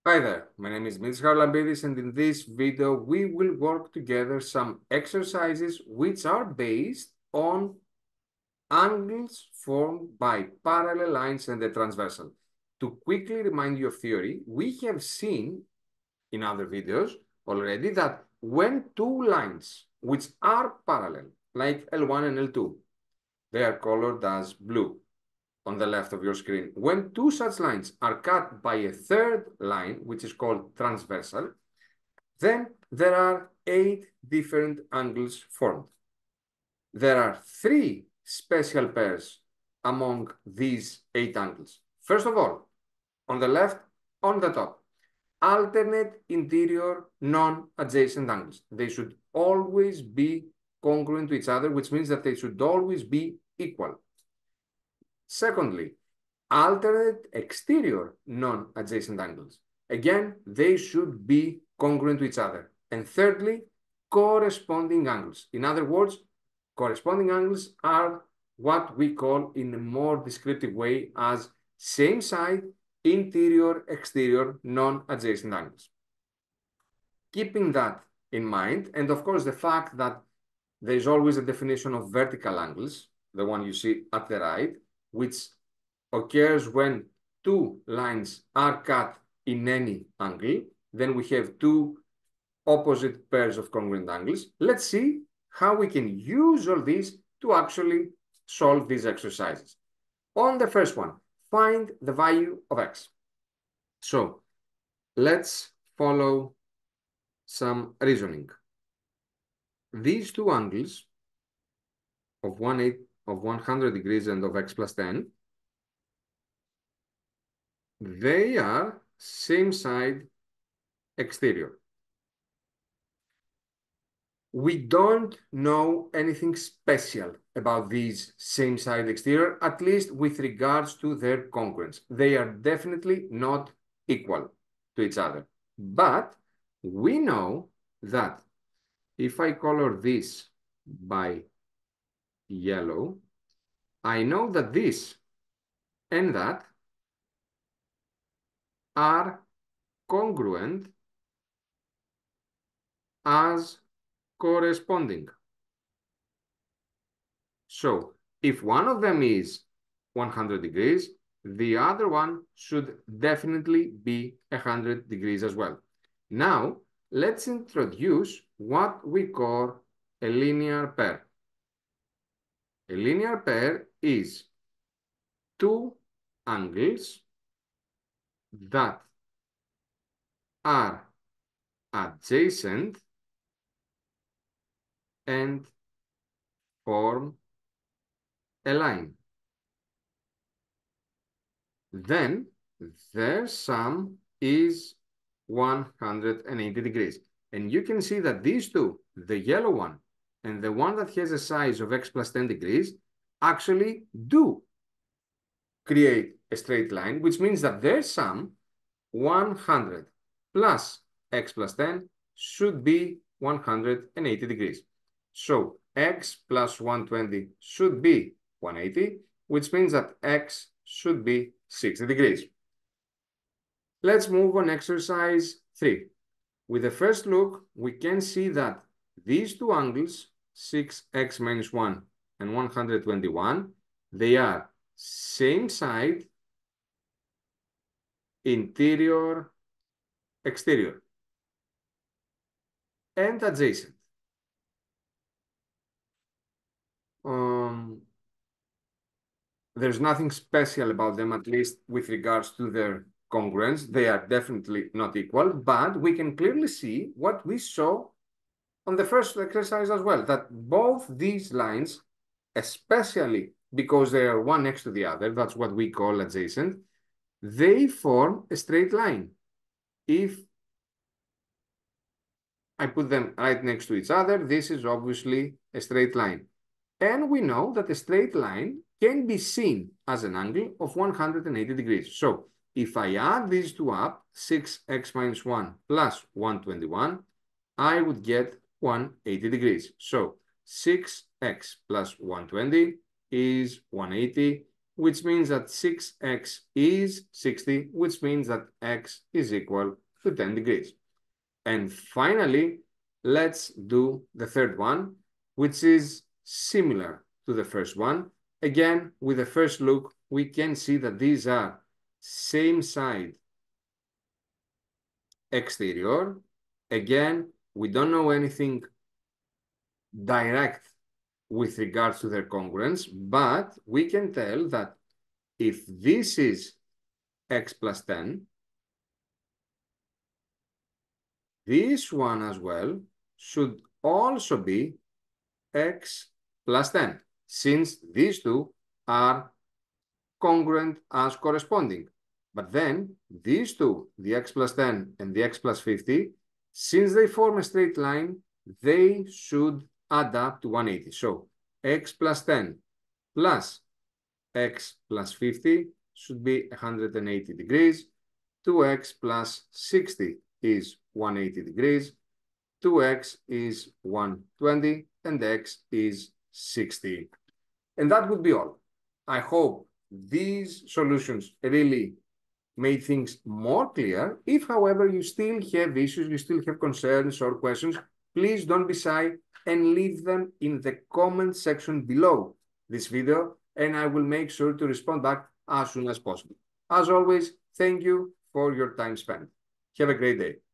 Hi there, my name is Mitch Harlambidis, and in this video we will work together some exercises which are based on angles formed by parallel lines and the transversal. To quickly remind you of theory, we have seen in other videos already that when two lines which are parallel, like L1 and L2, they are colored as blue on the left of your screen. When two such lines are cut by a third line, which is called transversal, then there are 8 different angles formed. There are 3 special pairs among these 8 angles. First of all, on the left, on the top, alternate interior non-adjacent angles. They should always be congruent to each other, which means that they should always be equal. Secondly, alternate exterior non-adjacent angles. Again, they should be congruent to each other. And thirdly, corresponding angles. In other words, corresponding angles are what we call in a more descriptive way as same side, interior, exterior, non-adjacent angles. Keeping that in mind, and of course the fact that there is always a definition of vertical angles, the one you see at the right, which occurs when two lines are cut in any angle. Then we have two opposite pairs of congruent angles. Let's see how we can use all these to actually solve these exercises. On the first one, find the value of x. So let's follow some reasoning. These two angles of 100 degrees and of x plus 10, they are same side exterior. We don't know anything special about these same side exterior, at least with regards to their congruence. They are definitely not equal to each other. But we know that if I color this by yellow, I know that this and that are congruent as corresponding. So if one of them is 100 degrees, the other one should definitely be 100 degrees as well. Now, let's introduce what we call a linear pair. A linear pair is two angles that are adjacent and form a line. Then their sum is 180 degrees. And you can see that these two, the yellow one and the one that has a size of x plus 10 degrees, actually do create a straight line, which means that their sum, 100 plus x plus 10, should be 180 degrees. So x plus 120 should be 180, which means that x should be 60 degrees. Let's move on exercise 3. With the first look, we can see that these two angles, 6x minus 1 and 121, they are same side, interior, exterior, and adjacent. There's nothing special about them, at least with regards to their congruence. They are definitely not equal, but we can clearly see what we saw on the first exercise as well, that both these lines, especially because they are one next to the other, that's what we call adjacent, they form a straight line. If I put them right next to each other, this is obviously a straight line. And we know that a straight line can be seen as an angle of 180 degrees. So if I add these two up, 6x minus 1 plus 121, I would get 180 degrees. So 6x plus 120 is 180, which means that 6x is 60, which means that x is equal to 10 degrees. And finally, let's do the third one, which is similar to the first one. Again, with the first look, we can see that these are same side exterior. Again, we don't know anything direct with regards to their congruence, but we can tell that if this is x plus 10, this one as well should also be x plus 10, since these two are congruent as corresponding. But then these two, the x plus 10 and the x plus 50, since they form a straight line, they should add up to 180. So x plus 10 plus x plus 50 should be 180 degrees. 2x plus 60 is 180 degrees. 2x is 120 and x is 60. And that would be all. I hope these solutions really made things more clear. If, however, you still have issues, you still have concerns or questions, please don't be shy and leave them in the comment section below this video, and I will make sure to respond back as soon as possible. As always, thank you for your time spent. Have a great day.